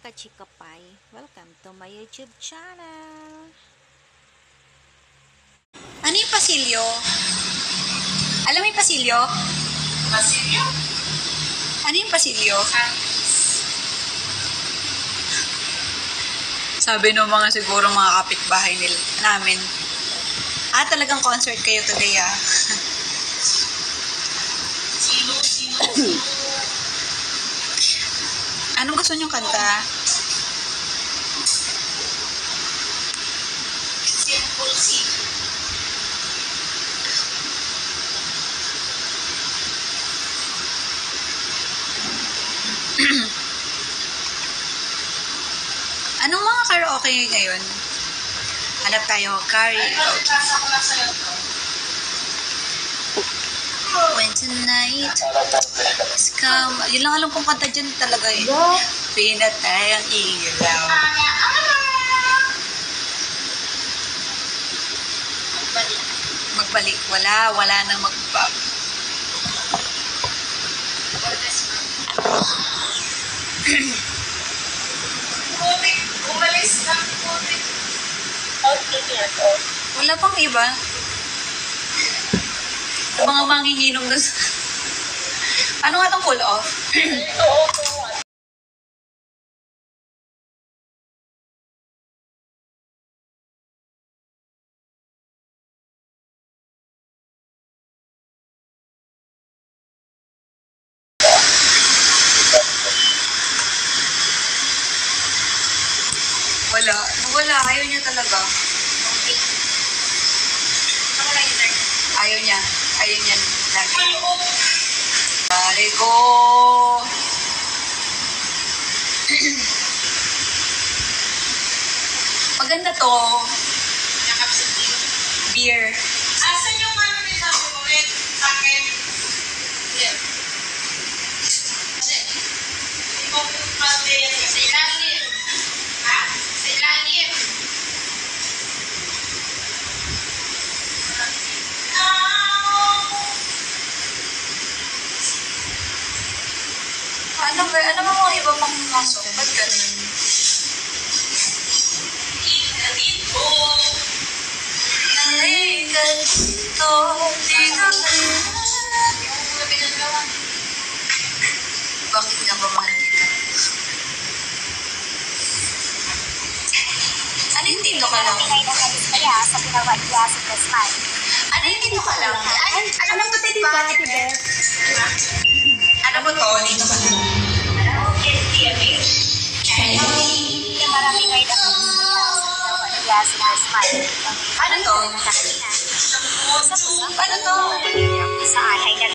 kachikapay, welcome to my YouTube channel. Ano yung pasilyo? Alam mo yung pasilyo? Pasilyo? Ano yung pasilyo? Sabi ng mga siguro mga kapitbahay namin. Talagang concert kayo today Sino? Anong gusto niyong kanta? Simple C. Anong mga karaoke ngayon? Hanap tayo, karaoke. Nasa ko lang sa'yo to. When tonight is come. Yun lang alam kong kanta dyan talaga eh. Pinatay ang ilaw. Magbalik. Wala nang magbab. Umalis ng putik. Wala pang iba. Mga manghihinong doon. Ano nga itong cool off? Wala. Ayaw niya talaga. Ayaw niya lagi. Pare ko. Maganda to. Beer. Asan yung ano ni sabi mo ulit? Sa akin? Ikaw po pati sa ilalim. Ha? Sa ilalim. Ano mo mga iba pang masok? Ba't ganun? Dito. Ay, ganito. Dito na. Bakit nga ba mahal kita? Ano yung dito ka lang? Ano yung dito ka lang? Ay, alam mo tayo ba, Ate Beth? Ano mo to? Dito ka lang. Ano to? Ano to?